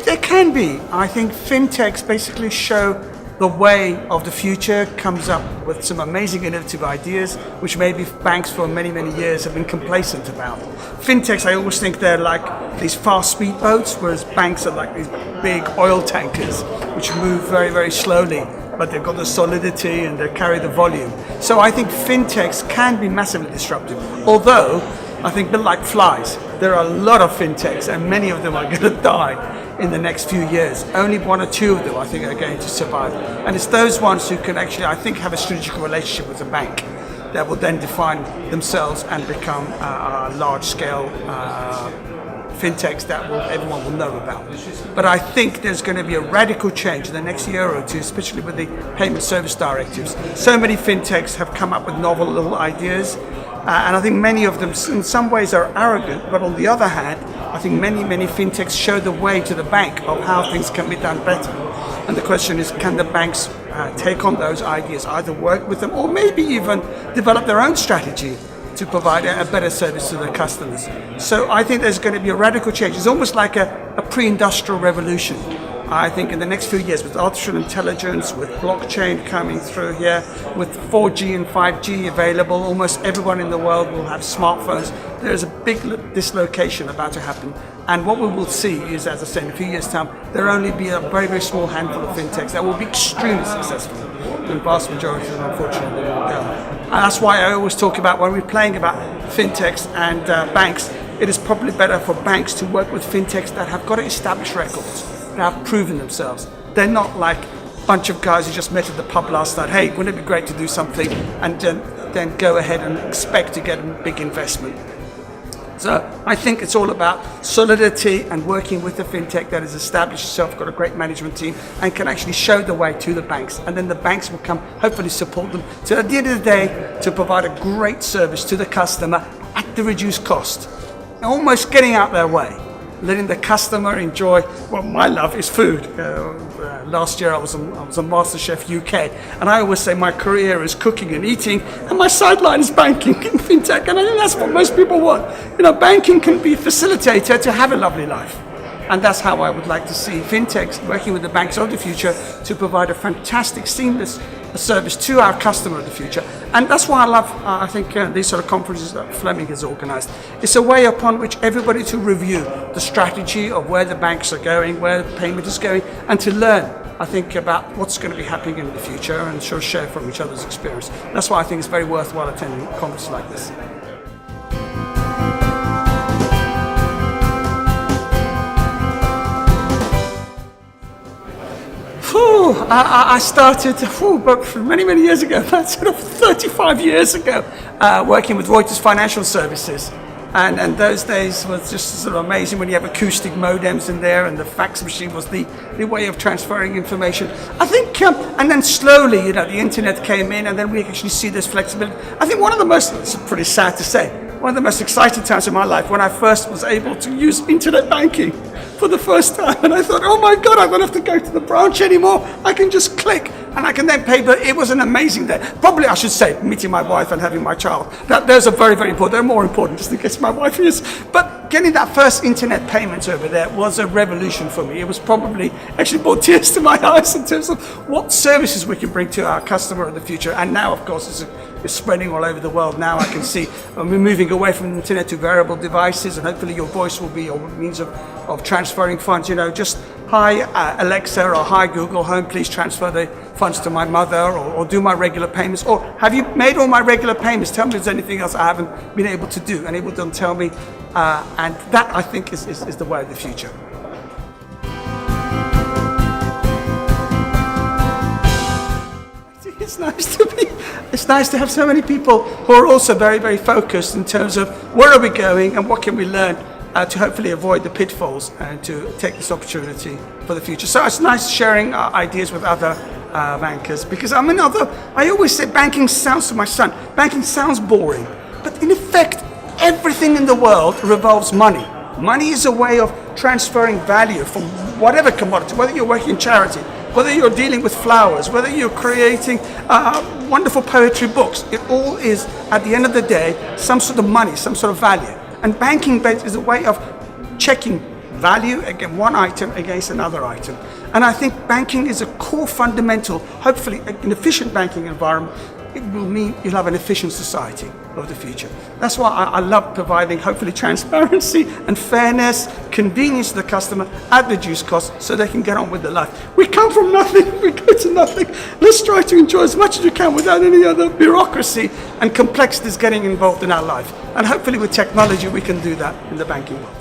There can be. I think fintechs basically show the way of the future, comes up with some amazing innovative ideas, which maybe banks for many, many years have been complacent about. Fintechs, I always think they're like these fast speedboats, whereas banks are like these big oil tankers, which move very, very slowly, but they've got the solidity and they carry the volume. So I think fintechs can be massively disruptive. Although, I think a bit like flies, there are a lot of fintechs and many of them are going to die in the next few years. Only one or two of them, I think, are going to survive. And it's those ones who can actually, I think, have a strategic relationship with the bank that will then define themselves and become large-scale fintechs that everyone will know about. But I think there's going to be a radical change in the next year or two, especially with the payment service directives. So many fintechs have come up with novel little ideas, and I think many of them in some ways are arrogant, but on the other hand, I think many fintechs show the way to the bank of how things can be done better. And the question is, can the banks take on those ideas, either work with them or maybe even develop their own strategy to provide a better service to their customers? So I think there's going to be a radical change. It's almost like a pre-industrial revolution. I think in the next few years, with artificial intelligence, with blockchain coming through here, with 4G and 5G available, almost everyone in the world will have smartphones. There's a big dislocation about to happen. And what we will see is, as I said, in a few years' time, there will only be a very, very small handful of fintechs that will be extremely successful. The vast majority of them, unfortunately, will go. And that's why I always talk about, when we're playing about fintechs and banks, it is probably better for banks to work with fintechs that have got established records, that have proven themselves. They're not like a bunch of guys who just met at the pub last night. Hey, wouldn't it be great to do something? And then go ahead and expect to get a big investment. So I think it's all about solidity and working with a fintech that has established itself, got a great management team, and can actually show the way to the banks. And then the banks will come, hopefully support them. So at the end of the day, to provide a great service to the customer at the reduced cost. Almost getting out their way, letting the customer enjoy. Well, my love is food. Last year I was a MasterChef UK, and I always say my career is cooking and eating, and my sideline is banking and fintech, and I think that's what most people want. You know, banking can be a facilitator to have a lovely life, and that's how I would like to see fintechs working with the banks of the future to provide a fantastic, seamless service to our customer of the future. And that's why I love, I think, these sort of conferences that Fleming has organized. It's a way upon which everybody to review the strategy of where the banks are going, where the payment is going, and to learn, I think, about what's going to be happening in the future and sort of share from each other's experience. That's why I think it's very worthwhile attending conferences like this. I started but many years ago, about sort of 35 years ago, working with Reuters Financial Services. And those days was just sort of amazing when you have acoustic modems in there, and the fax machine was the way of transferring information. I think, and then slowly, you know, the internet came in, and then we actually see this flexibility. I think one of the most, it's pretty sad to say, one of the most exciting times in my life when I first was able to use internet banking for the first time. And I thought, oh my God, I don't have to go to the branch anymore. I can just click and I can then pay. But it was an amazing day. Probably I should say, meeting my wife and having my child. Those are very, very important. They're more important, just in case my wife is. But getting that first internet payment over there was a revolution for me. It was probably actually brought tears to my eyes in terms of what services we can bring to our customer in the future. And now, of course, it's spreading all over the world. Now I can see we're moving away from the internet to wearable devices, and hopefully your voice will be a means of transferring funds. You know, just hi Alexa or hi Google Home, please transfer the funds to my mother, or do my regular payments, or have you made all my regular payments? Tell me if there's anything else I haven't been able to do, and it will then tell me, and that I think is the way of the future. It's nice to have so many people who are also very, very focused in terms of where are we going and what can we learn to hopefully avoid the pitfalls and to take this opportunity for the future. So it's nice sharing ideas with other bankers, because I always say banking sounds, to my son, banking sounds boring, but in effect, everything in the world revolves money. Money is a way of transferring value from whatever commodity, whether you're working in charity, whether you're dealing with flowers, whether you're creating wonderful poetry books. It all is, at the end of the day, some sort of money, some sort of value. And banking is a way of checking value against one item against another item. And I think banking is a core fundamental, hopefully an efficient banking environment. It will mean you'll have an efficient society of the future. That's why I love providing hopefully transparency and fairness, convenience to the customer at reduced cost so they can get on with their life. We come from nothing, we go to nothing. Let's try to enjoy as much as we can without any other bureaucracy and complexities getting involved in our life. And hopefully with technology we can do that in the banking world.